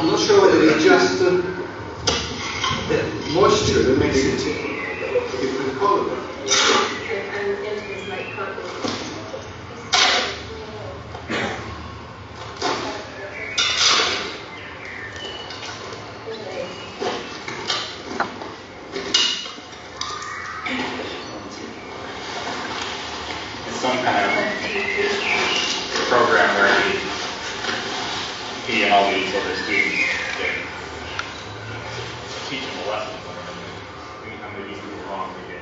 I'm not sure whether it's just the moisture that makes it different colour. Some kind of program where he and all these other students teach them a lesson. Anytime they do something wrong, they get.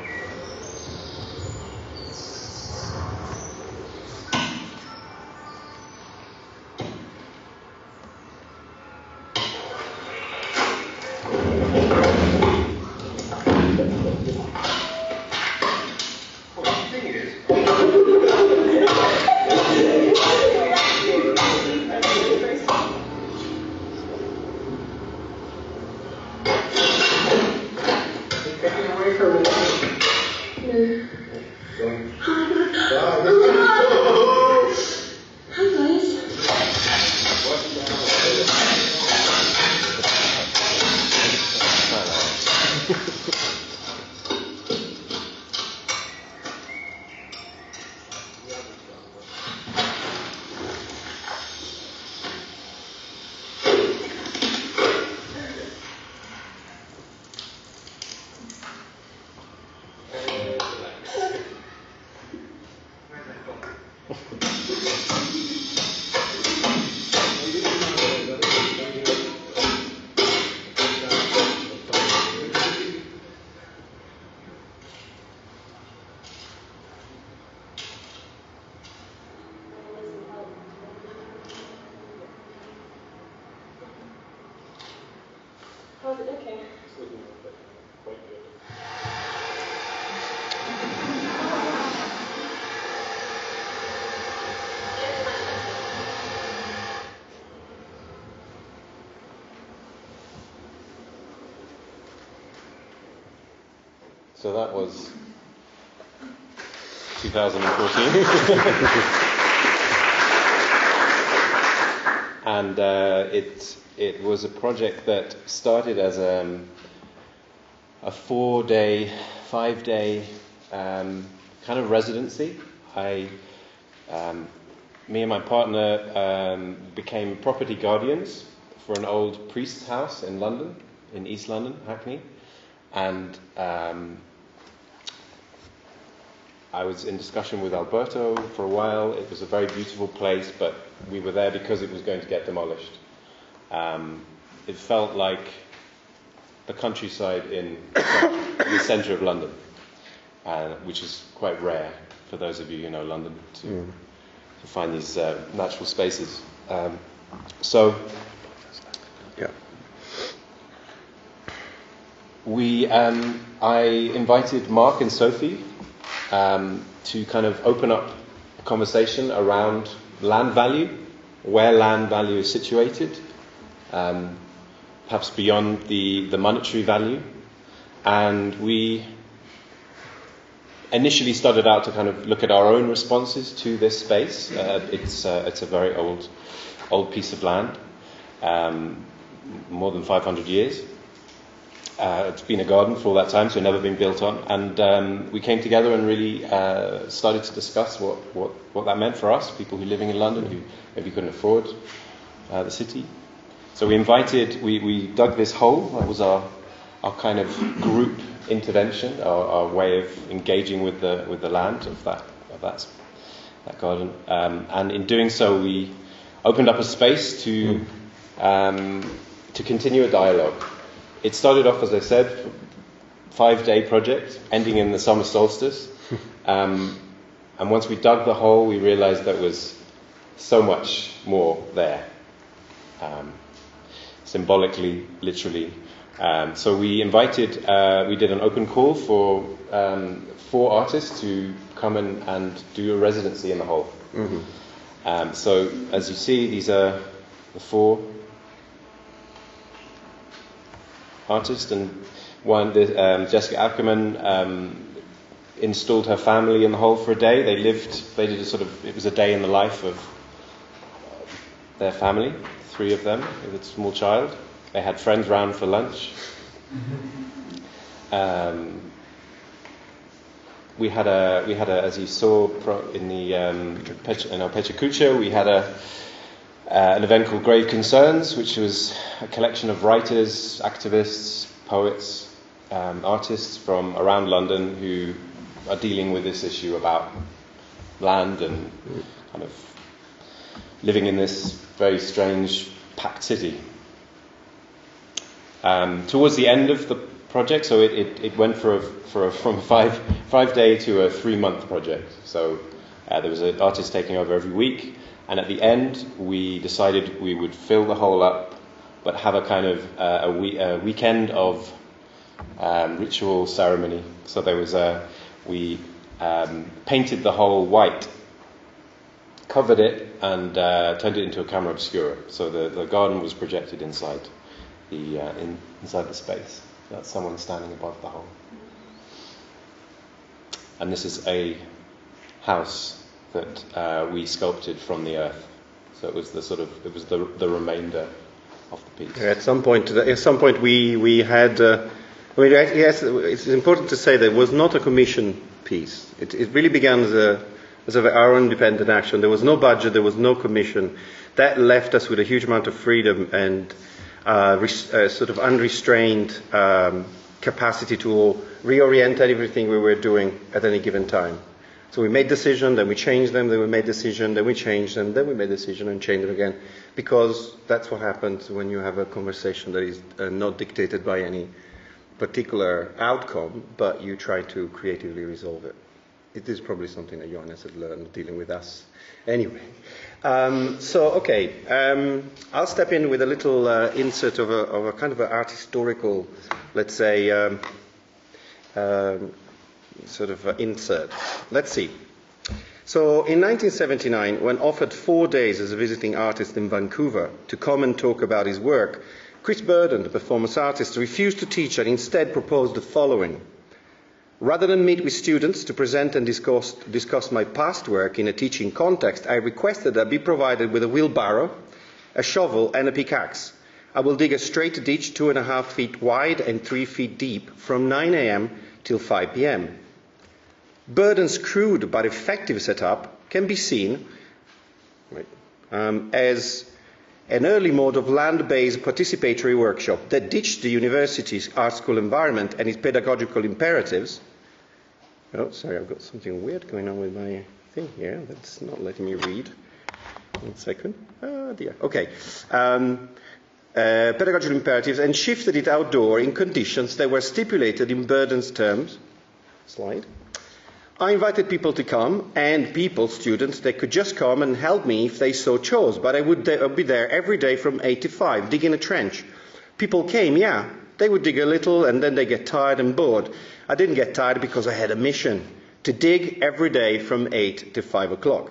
How's it looking? It's looking quite good. So that was 2014. And it was a project that started as a 4-day, 5-day kind of residency. Me and my partner became property guardians for an old priest's house in London, in East London, Hackney. And I was in discussion with Alberto for a while. It was a very beautiful place, but we were there because it was going to get demolished. It felt like the countryside in the centre of London, which is quite rare for those of you who know London to find these natural spaces. I invited Mark and Sophie to kind of open up a conversation around land value, where land value is situated, perhaps beyond the monetary value. And we initially started out to kind of look at our own responses to this space. It's a very old piece of land, more than 500 years. It's been a garden for all that time, so never been built on. And we came together and really started to discuss what that meant for us, people who are living in London who maybe couldn't afford the city. So we dug this hole. That was our kind of group intervention, our way of engaging with the land of that garden. And in doing so, we opened up a space to continue a dialogue. It started off, as I said, 5-day project, ending in the summer solstice. And once we dug the hole, we realized there was so much more there. Symbolically, literally. So we did an open call for 4 artists to come and do a residency in the hole. Mm-hmm. So as you see, these are the 4 artists, and one, Jessica Ackerman, installed her family in the hole for a day. It was a day in the life of their family, 3 of them with a small child. They had friends round for lunch. We had a, as you saw in the in our Pechacucha, we had an event called Grave Concerns, which was a collection of writers, activists, poets, artists from around London who are dealing with this issue about land and kind of living in this very strange packed city. Towards the end of the project, so it went from a 5-day to a 3-month project. So there was an artist taking over every week, and at the end we decided we would fill the hole up, but have a kind of a weekend of ritual ceremony. So there was we painted the hole white, covered it, and turned it into a camera obscura. So the garden was projected inside inside the space. That's someone standing above the hole. And this is a house that we sculpted from the earth. So it was the remainder of the piece. At some point we had. Yes, it's important to say that it was not a commission piece. It really began as our own independent action. There was no budget, there was no commission. That left us with a huge amount of freedom and sort of unrestrained capacity to reorient everything we were doing at any given time. So we made decisions, then we changed them, then we made decisions, then we changed them, then we made decisions and changed them again, because that's what happens when you have a conversation that is not dictated by any particular outcome, but you try to creatively resolve it. It is probably something that Johannes had learned dealing with us. Anyway, I'll step in with a little insert of a kind of an art historical, let's say, sort of insert. Let's see. So in 1979, when offered 4 days as a visiting artist in Vancouver to come and talk about his work, Chris Burden, the performance artist, refused to teach and instead proposed the following. Rather than meet with students to present and discuss my past work in a teaching context, I requested that I be provided with a wheelbarrow, a shovel and a pickaxe. I will dig a straight ditch 2.5 feet wide and 3 feet deep from 9 a.m. till 5 p.m. Burden's crude but effective setup can be seen as an early mode of land-based participatory workshop that ditched the university's art school environment and its pedagogical imperatives. Oh, sorry, I've got something weird going on with my thing here. That's not letting me read. 1 second. Oh, dear. Okay. Pedagogical imperatives, and shifted it outdoor in conditions that were stipulated in Burden's terms. Slide. I invited people to come, and students, they could just come and help me if they so chose, but I would be there every day from 8 to 5, digging a trench. People came, yeah, they would dig a little, and then they get tired and bored. I didn't get tired because I had a mission, to dig every day from 8 to 5 o'clock.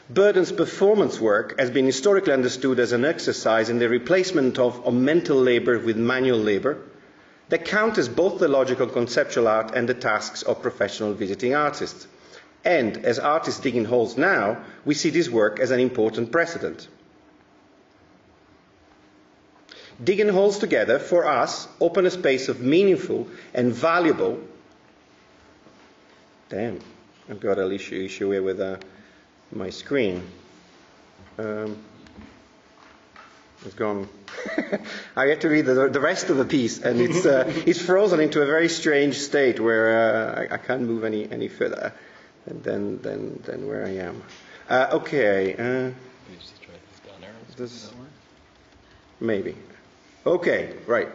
Burden's performance work has been historically understood as an exercise in the replacement of mental labour with manual labour, that counters both the logical conceptual art and the tasks of professional visiting artists. And as artists digging holes now, we see this work as an important precedent. Digging holes together, for us, open a space of meaningful and valuable... Damn, I've got an issue here with my screen. It's gone. I had to read the rest of the piece, and it's frozen into a very strange state where I can't move any further than where I am. Okay. Maybe. Okay, right.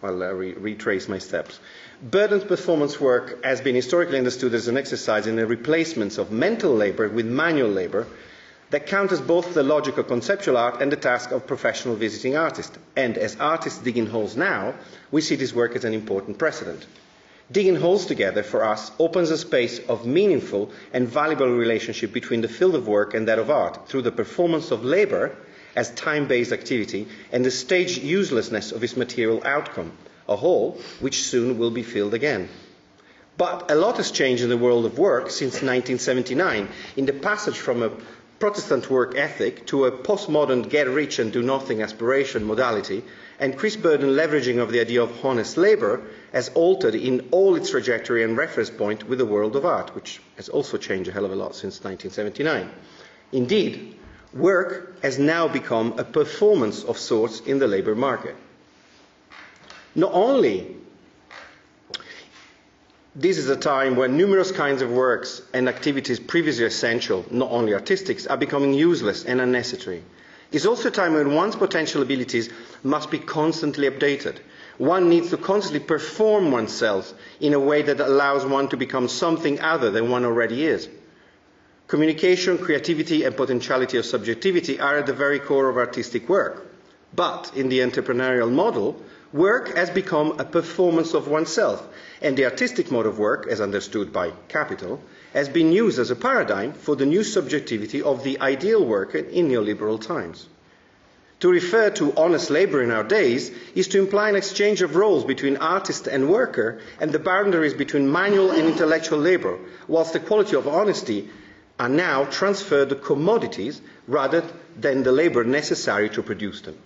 I'll retrace my steps. Burden's performance work has been historically understood as an exercise in the replacements of mental labour with manual labour that counters both the logical conceptual art and the task of professional visiting artists. And as artists digging holes now, we see this work as an important precedent. Digging holes together, for us, opens a space of meaningful and valuable relationship between the field of work and that of art, through the performance of labour as time-based activity and the staged uselessness of its material outcome, a hole which soon will be filled again. But a lot has changed in the world of work since 1979, in the passage from a Protestant work ethic to a postmodern get-rich-and-do-nothing aspiration modality, and Chris Burden leveraging of the idea of honest labour has altered in all its trajectory and reference point with the world of art, which has also changed a hell of a lot since 1979. Indeed, work has now become a performance of sorts in the labour market. Not only this is a time when numerous kinds of works and activities previously essential, not only artistic, are becoming useless and unnecessary. It's also a time when one's potential abilities must be constantly updated. One needs to constantly perform oneself in a way that allows one to become something other than one already is. Communication, creativity, and potentiality of subjectivity are at the very core of artistic work. But in the entrepreneurial model, work has become a performance of oneself, and the artistic mode of work, as understood by capital, has been used as a paradigm for the new subjectivity of the ideal worker in neoliberal times. To refer to honest labour in our days is to imply an exchange of roles between artist and worker and the boundaries between manual and intellectual labour, whilst the quality of honesty are now transferred to commodities rather than the labour necessary to produce them.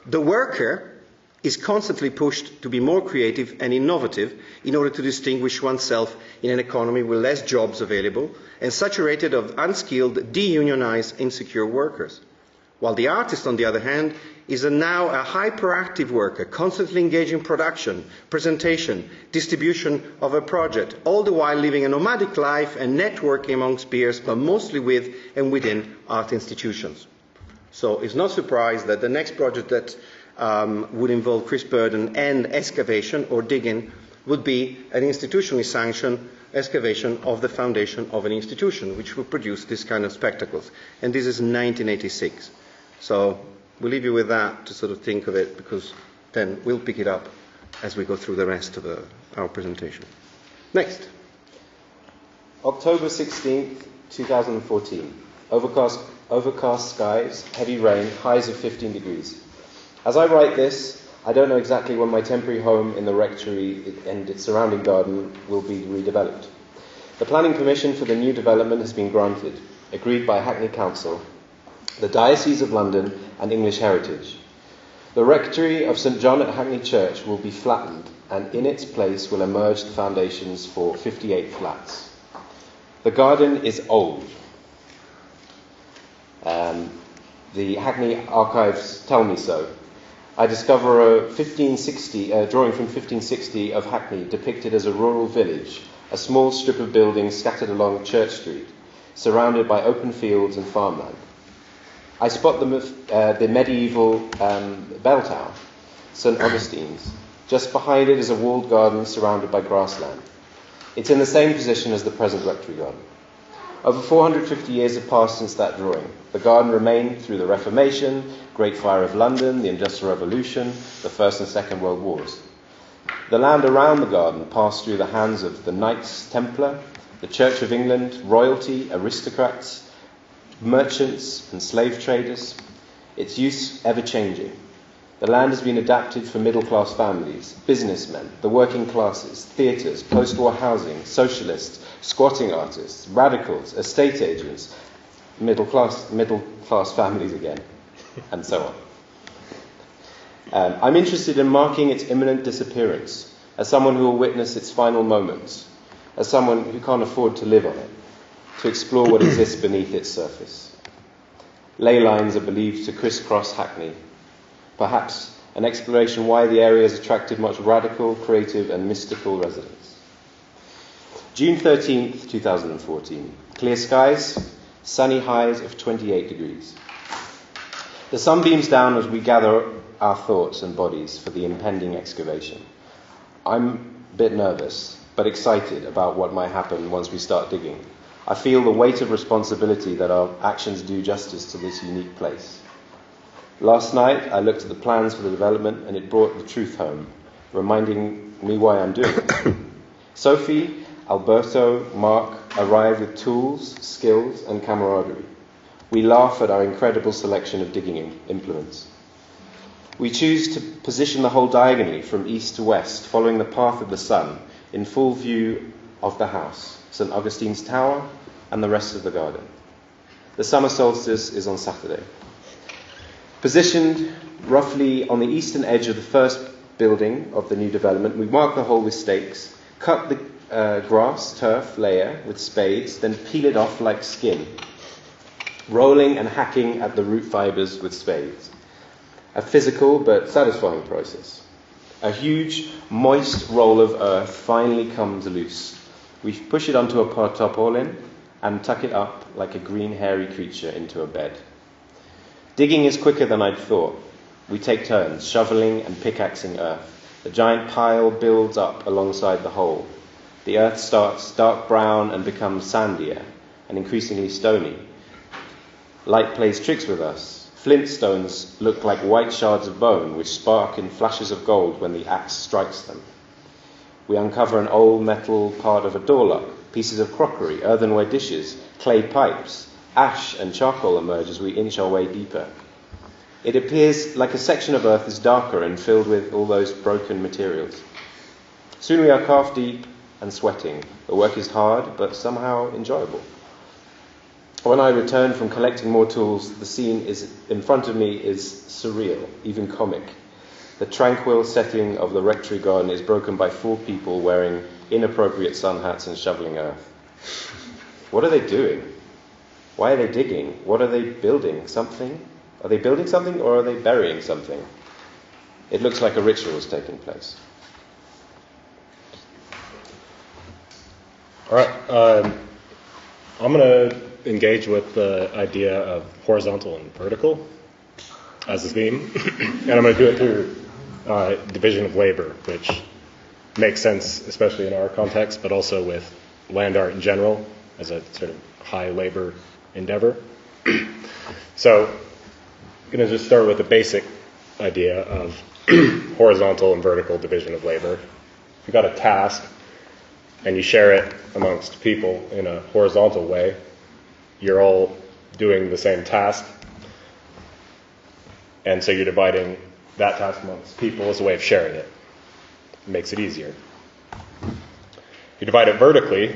The worker is constantly pushed to be more creative and innovative in order to distinguish oneself in an economy with less jobs available and saturated of unskilled, de-unionized, insecure workers. While the artist, on the other hand, is now a hyperactive worker, constantly engaged in production, presentation, distribution of a project, all the while living a nomadic life and networking amongst peers, but mostly with and within art institutions. So it's not surprised that the next project that would involve Chris Burden and excavation or digging would be an institutionally sanctioned excavation of the foundation of an institution, which will produce this kind of spectacles. And this is 1986. So we'll leave you with that to sort of think of it, because then we'll pick it up as we go through the rest of our presentation. Next. October 16th, 2014. Overcast skies, heavy rain, highs of 15 degrees. As I write this, I don't know exactly when my temporary home in the rectory and its surrounding garden will be redeveloped. The planning permission for the new development has been granted, agreed by Hackney Council, the Diocese of London and English Heritage. The rectory of St John at Hackney Church will be flattened, and in its place will emerge the foundations for 58 flats. The garden is old. The Hackney archives tell me so. I discover a drawing from 1560 of Hackney depicted as a rural village, a small strip of buildings scattered along Church Street, surrounded by open fields and farmland. I spot the medieval bell tower, St Augustine's. Just behind it is a walled garden surrounded by grassland. It's in the same position as the present rectory garden. Over 450 years have passed since that drawing. The garden remained through the Reformation, Great Fire of London, the Industrial Revolution, the First and Second World Wars. The land around the garden passed through the hands of the Knights Templar, the Church of England, royalty, aristocrats, merchants and slave traders, its use ever-changing. The land has been adapted for middle-class families, businessmen, the working classes, theatres, post-war housing, socialists, squatting artists, radicals, estate agents, middle-class families again, and so on. I'm interested in marking its imminent disappearance, as someone who will witness its final moments, as someone who can't afford to live on it, to explore what exists beneath its surface. Ley lines are believed to crisscross Hackney, perhaps an exploration why the area has attracted much radical, creative and mystical residents. June 13th, 2014. Clear skies, sunny highs of 28 degrees. The sun beams down as we gather our thoughts and bodies for the impending excavation. I'm a bit nervous, but excited about what might happen once we start digging. I feel the weight of responsibility that our actions do justice to this unique place. Last night, I looked at the plans for the development and it brought the truth home, reminding me why I'm doing it. Sophie, Alberto, Mark arrive with tools, skills and camaraderie. We laugh at our incredible selection of digging implements. We choose to position the hole diagonally from east to west, following the path of the sun, in full view of the house, St Augustine's Tower, and the rest of the garden. The summer solstice is on Saturday. Positioned roughly on the eastern edge of the first building of the new development, we mark the hole with stakes, cut the grass turf layer with spades, then peel it off like skin, rolling and hacking at the root fibres with spades. A physical but satisfying process. A huge, moist roll of earth finally comes loose. We push it onto a tarpaulin and tuck it up like a green hairy creature into a bed. Digging is quicker than I'd thought. We take turns, shoveling and pickaxing earth. The giant pile builds up alongside the hole. The earth starts dark brown and becomes sandier and increasingly stony. Light plays tricks with us. Flint stones look like white shards of bone which spark in flashes of gold when the axe strikes them. We uncover an old metal part of a door lock, pieces of crockery, earthenware dishes, clay pipes. Ash and charcoal emerge as we inch our way deeper. It appears like a section of earth is darker and filled with all those broken materials. Soon we are calf deep and sweating. The work is hard, but somehow enjoyable. When I return from collecting more tools, the scene in front of me is surreal, even comic. The tranquil setting of the rectory garden is broken by 4 people wearing inappropriate sun hats and shoveling earth. What are they doing? Why are they digging? What are they building? Something? Are they building something or are they burying something? It looks like a ritual is taking place. All right. I'm going to engage with the idea of horizontal and vertical as a theme. And I'm going to do it through division of labor, which makes sense, especially in our context, but also with land art in general as a sort of high labor endeavor. So I'm going to just start with the basic idea of horizontal and vertical division of labor. If you've got a task and you share it amongst people in a horizontal way, you're all doing the same task, and so you're dividing that task amongst people as a way of sharing it. It makes it easier. You divide it vertically,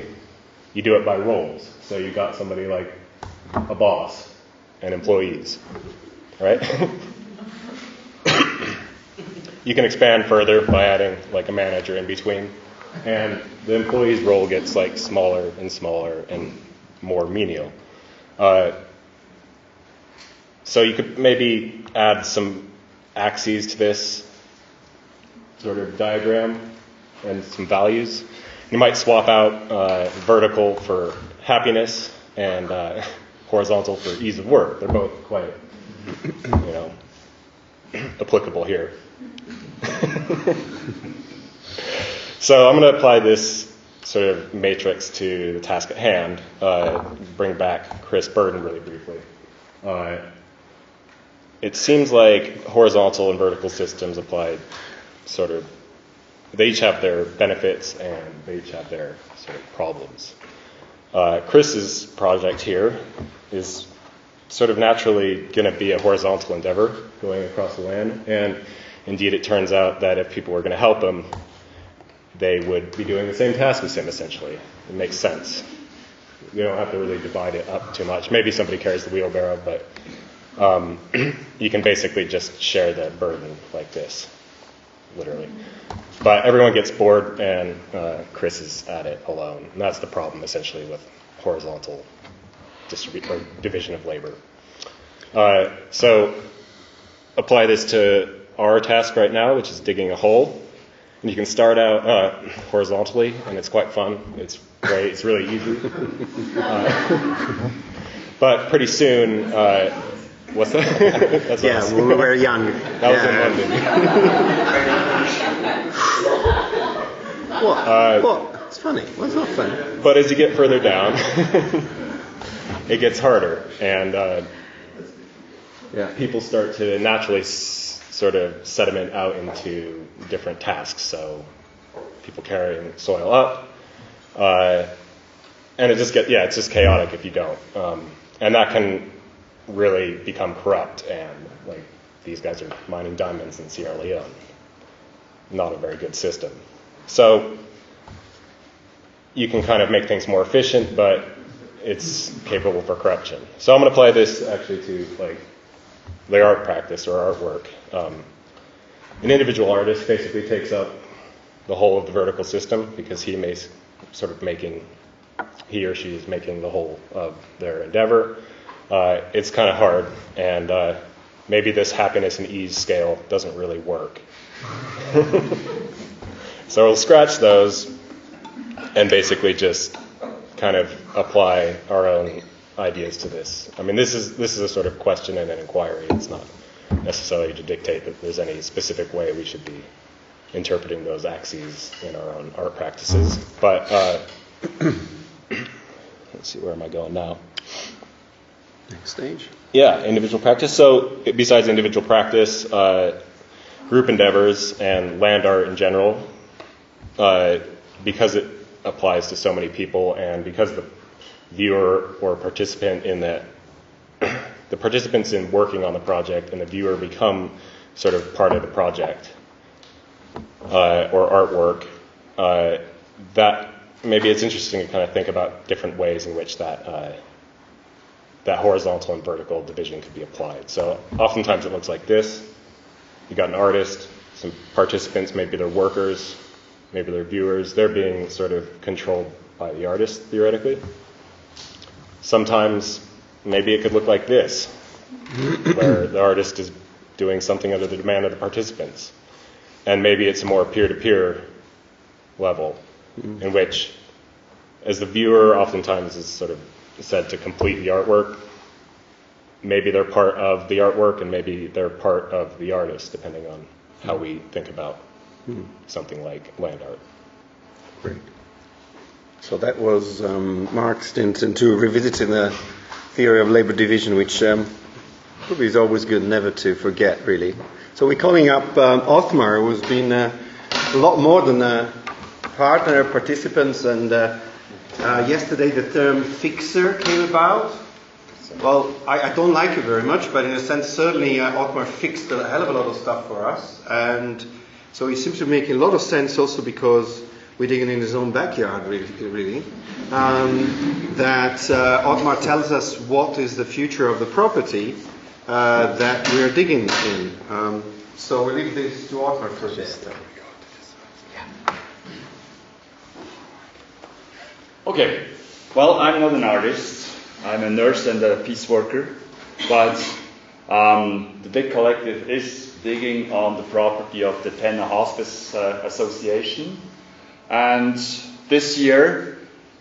you do it by roles. So you got somebody like a boss and employees, right? You can expand further by adding like a manager in between, and the employee's role gets like smaller and smaller and more menial. So you could maybe add some axes to this sort of diagram and some values. You might swap out vertical for happiness and horizontal for ease of work. They're both quite, applicable here. So I'm going to apply this sort of matrix to the task at hand. Bring back Chris Burden really briefly. It seems like horizontal and vertical systems applied sort of, they each have their benefits and they each have their sort of problems. Chris's project here is sort of naturally going to be a horizontal endeavor going across the land, and indeed it turns out that if people were going to help him, they would be doing the same task as him, essentially. It makes sense. We don't have to really divide it up too much. Maybe somebody carries the wheelbarrow, but you can basically just share the burden like this, literally. But everyone gets bored, and Chris is at it alone. And that's the problem, essentially, with horizontal division of labor. So apply this to our task right now, which is digging a hole. And you can start out horizontally, and it's quite fun. It's great. It's really easy. But pretty soon, what's that? That's yeah, us. when we were young. That was in London. What? It's funny. Well, it's not fun. But as you get further down, it gets harder, and people start to naturally sort of sediment out into different tasks. So people carrying soil up, and it's just chaotic if you don't, and that can really become corrupt. And like these guys are mining diamonds in Sierra Leone, not a very good system. So you can kind of make things more efficient, but it's capable for corruption. So I'm going to apply this actually to like the art practice or artwork. An individual artist basically takes up the whole of the vertical system because he or she is making the whole of their endeavor. It's kind of hard, and maybe this happiness and ease scale doesn't really work. So we'll scratch those and basically just kind of apply our own ideas to this. I mean, this is a sort of question and an inquiry. It's not necessarily to dictate that there's any specific way we should be interpreting those axes in our own art practices. But let's see, where am I going now? Next stage. Yeah, individual practice. So besides individual practice, group endeavors and land art in general, because it applies to so many people and because the viewer or participant in that, the participants in working on the project and the viewer become sort of part of the project or artwork, that maybe it's interesting to kind of think about different ways in which that horizontal and vertical division could be applied. So oftentimes it looks like this. You got an artist, some participants, maybe they're workers, maybe they're viewers. They're being sort of controlled by the artist, theoretically. Sometimes maybe it could look like this, where the artist is doing something under the demand of the participants. And maybe it's a more peer-to-peer level, in which, as the viewer oftentimes is sort of said to complete the artwork, maybe they're part of the artwork and maybe they're part of the artist, depending on how we think about something like land art. Great. So that was Mark's stint into revisiting the theory of labor division, which probably is always good never to forget, really. So we're calling up Othmar, who's been a lot more than a partner, participants, and yesterday the term fixer came about. Well, I don't like it very much, but in a sense, certainly Othmar fixed a hell of a lot of stuff for us, and so he seems to be making a lot of sense also because we're digging in his own backyard, really. That Othmar tells us what is the future of the property that we're digging in. So we'll leave this to Othmar for a bit. Okay, well, I'm not an artist. I'm a nurse and a peace worker, but the Dig Collective is digging on the property of the Tenna Hospice Association. And this year,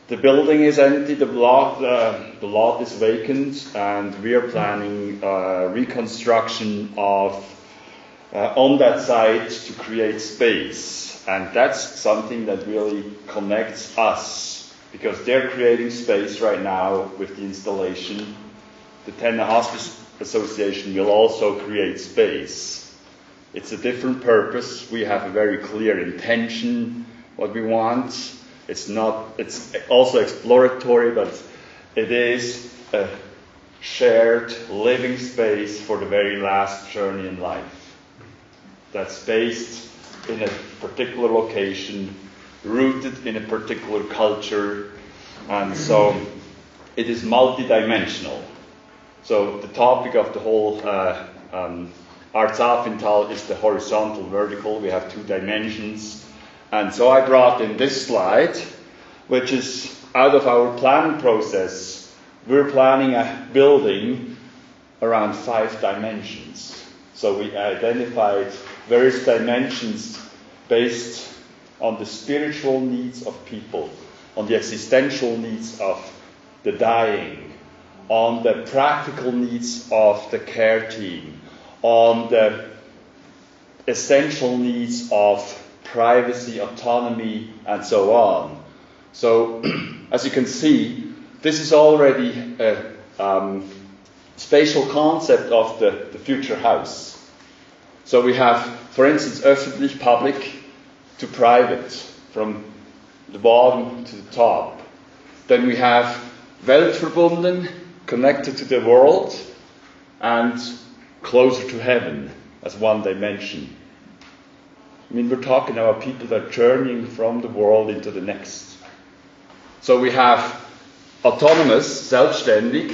the building is empty, the lot is vacant, and we are planning reconstruction of on that site to create space. And that's something that really connects us, because they're creating space right now with the installation. The Tenna Hospice Association will also create space. It's a different purpose. We have a very clear intention, what we want. It's also exploratory, but it is a shared living space for the very last journey in life. That's based in a particular location, rooted in a particular culture, and so it is multidimensional. So the topic of the whole Art Safiental is the horizontal vertical. We have two dimensions, and so I brought in this slide, which is out of our planning process. We're planning a building around 5 dimensions. So we identified various dimensions based on the spiritual needs of people, on the existential needs of the dying, on the practical needs of the care team, on the essential needs of privacy, autonomy, and so on. So, as you can see, this is already a spatial concept of the future house. So we have, for instance, öffentlich, public, to private, from the bottom to the top. Then we have weltverbunden, connected to the world, and closer to heaven as one dimension. I mean, we're talking about people that are journeying from the world into the next. So we have autonomous, selbstständig,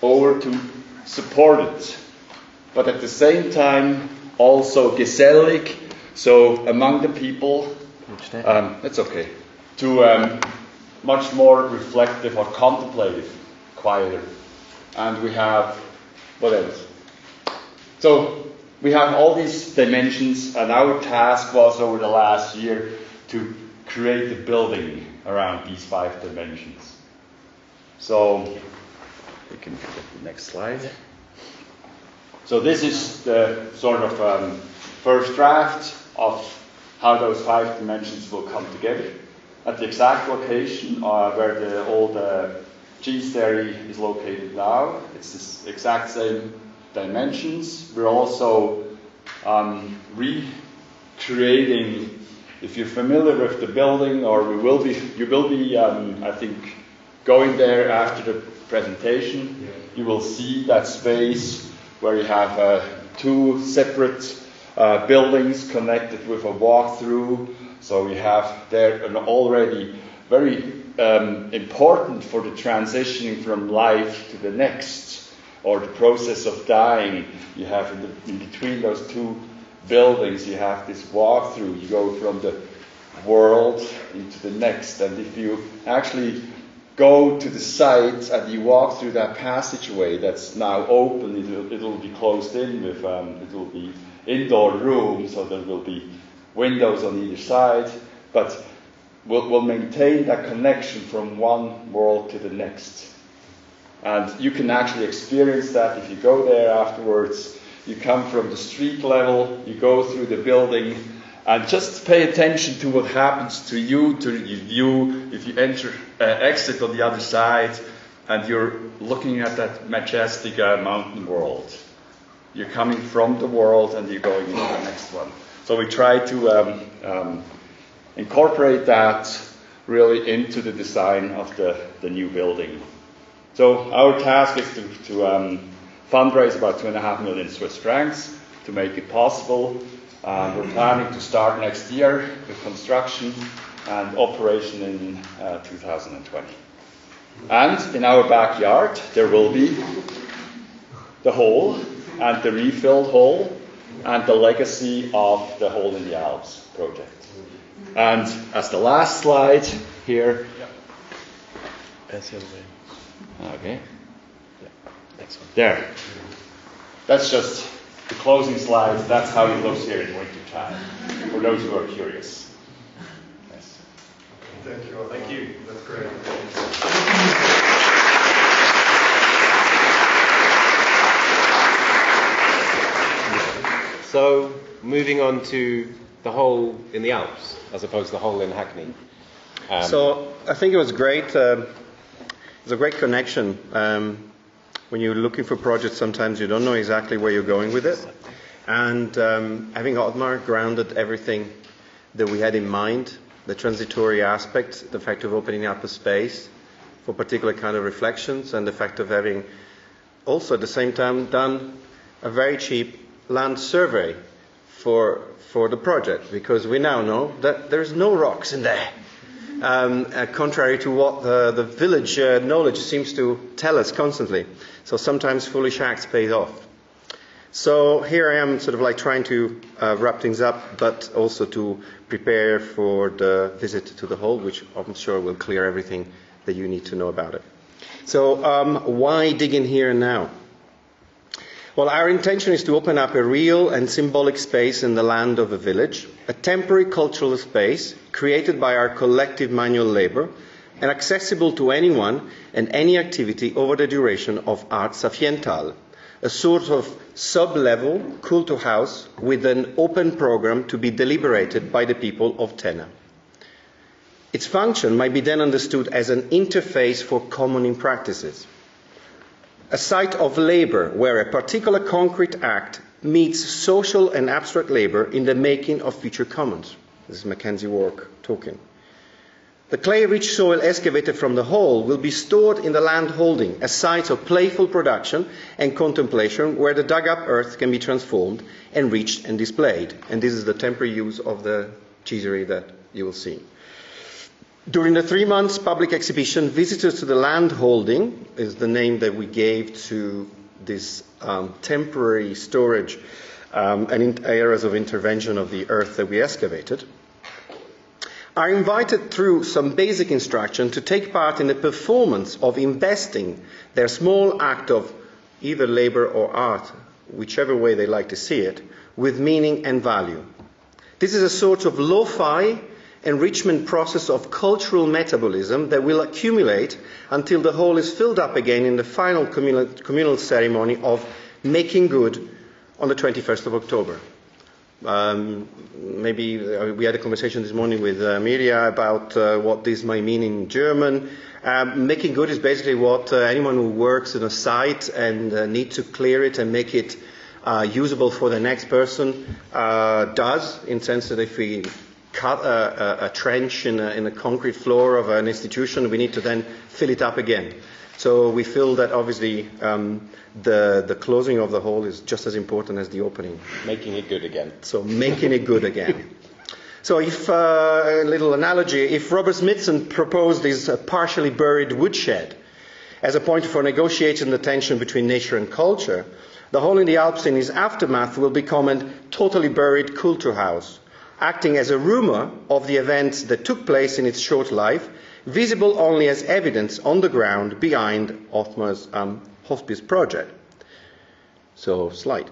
over to supported, but at the same time also gesellig, so among the people, that's okay, to much more reflective or contemplative, quieter. And we have, what else? So we have all these dimensions, and our task was over the last year to create a building around these 5 dimensions. So we can get the next slide. So this is the sort of first draft of how those 5 dimensions will come together. At the exact location where the old cheese dairy is located now, it's the exact same dimensions. We're also recreating, if you're familiar with the building, or you will be, I think, going there after the presentation, you will see that space where you have 2 separate buildings connected with a walk-through. So we have there an already very important for the transitioning from life to the next, or the process of dying. You have in between those 2 buildings, you have this walk-through. You go from the world into the next. And if you actually go to the site and you walk through that passageway that's now open, it'll be closed in with, it will be indoor room, so there will be windows on either side, but we'll maintain that connection from one world to the next. And you can actually experience that if you go there afterwards. You come from the street level, you go through the building, and just pay attention to what happens to you, to your view, if you exit on the other side, and you're looking at that majestic mountain world. You're coming from the world and you're going into the next one. So we try to incorporate that really into the design of the new building. So our task is to fundraise about 2.5 million Swiss francs to make it possible. We're planning to start next year with construction and operation in 2020. And in our backyard there will be the hole and the refilled hole and the legacy of the Hole in the Alps project. And as the last slide here. Okay. Next one. There. That's just the closing slide. That's how it looks here in winter time, for those who are curious. Yes. Thank you. Thank you. That's great. So, moving on to the hole in the Alps, as opposed to the hole in Hackney. So I think it was great. It's a great connection. When you're looking for projects, sometimes you don't know exactly where you're going with it. And having Otmar grounded everything that we had in mind, the transitory aspect, the fact of opening up a space for particular kind of reflections, and the fact of having also at the same time done a very cheap land survey for the project, because we now know that there's no rocks in there. Contrary to what the village knowledge seems to tell us constantly. So sometimes foolish acts pays off. So here I am sort of like trying to wrap things up, but also to prepare for the visit to the hole, which I'm sure will clear everything that you need to know about it. So why dig in here and now? Well, our intention is to open up a real and symbolic space in the land of a village, a temporary cultural space created by our collective manual labor and accessible to anyone and any activity over the duration of Art Safiental, a sort of sub-level culto house with an open program to be deliberated by the people of Tenna. Its function might be then understood as an interface for commoning practices. A site of labor where a particular concrete act meets social and abstract labor in the making of future commons. This is Mackenzie Wark talking. The clay-rich soil excavated from the hole will be stored in the land holding, a site of playful production and contemplation where the dug-up earth can be transformed, enriched and displayed. And this is the temporary use of the cheesery that you will see. During the 3 months public exhibition, visitors to the land holding is the name that we gave to this temporary storage and areas of intervention of the earth that we excavated, are invited through some basic instruction to take part in the performance of investing their small act of either labor or art, whichever way they like to see it, with meaning and value. This is a sort of lo-fi enrichment process of cultural metabolism that will accumulate until the whole is filled up again in the final communal ceremony of making good on the 21st of October. Maybe we had a conversation this morning with Miria about what this might mean in German. Making good is basically what anyone who works in a site and needs to clear it and make it usable for the next person does, in the sense that if we cut a trench in a concrete floor of an institution, we need to then fill it up again. So we feel that obviously the closing of the hole is just as important as the opening. Making it good again. So making it good again. So if, a little analogy, if Robert Smithson proposed this partially buried woodshed as a point for negotiating the tension between nature and culture, the hole in the Alps in its aftermath will become a totally buried Kulturhaus, acting as a rumour of the events that took place in its short life, visible only as evidence on the ground behind Othmar's hospice project. So, slide.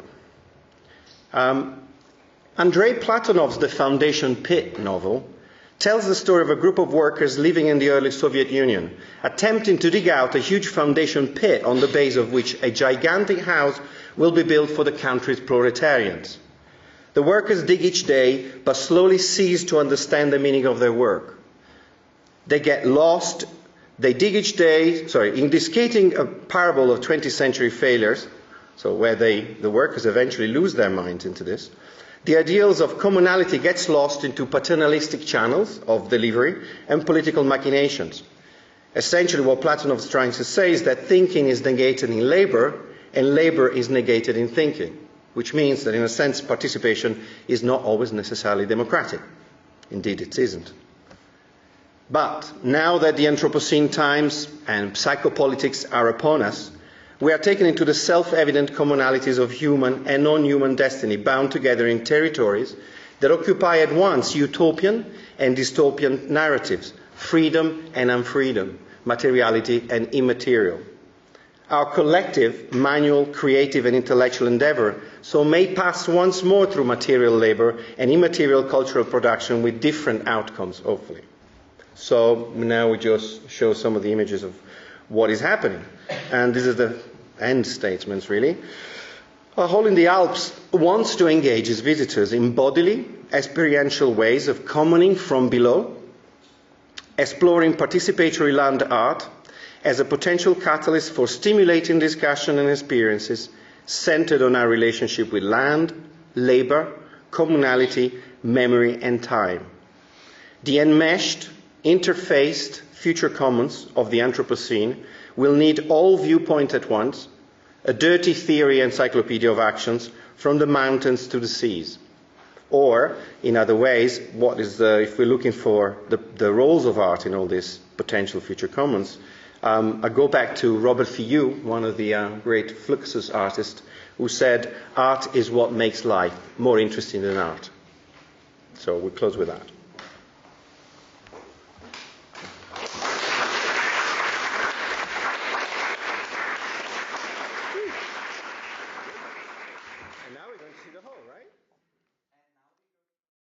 Andrei Platonov's The Foundation Pit novel tells the story of a group of workers living in the early Soviet Union, attempting to dig out a huge foundation pit on the base of which a gigantic house will be built for the country's proletarians. The workers dig each day, but slowly cease to understand the meaning of their work. They get lost, they dig each day, in descating a parable of 20th century failures, so where the workers eventually lose their minds into this, the ideals of communality gets lost into paternalistic channels of delivery and political machinations. Essentially what Platonov is trying to say is that thinking is negated in labor, and labor is negated in thinking, which means that in a sense participation is not always necessarily democratic. Indeed it isn't. But now that the Anthropocene times and psychopolitics are upon us, we are taken into the self-evident commonalities of human and non-human destiny, bound together in territories that occupy at once utopian and dystopian narratives, freedom and unfreedom, materiality and immaterial. Our collective, manual, creative and intellectual endeavour so may pass once more through material labour and immaterial cultural production with different outcomes, hopefully. So now we just show some of the images of what is happening. And this is the end statements, really. A hole in the Alps wants to engage its visitors in bodily, experiential ways of commoning from below, exploring participatory land art as a potential catalyst for stimulating discussion and experiences centered on our relationship with land, labour, communality, memory and time. The enmeshed, interfaced future commons of the Anthropocene will need all viewpoints at once, a dirty theory encyclopedia of actions from the mountains to the seas. Or, in other ways, if we're looking for the roles of art in all these potential future commons, I go back to Robert Fillou, one of the great Fluxus artists, who said, art is what makes life more interesting than art. So we'll close with that.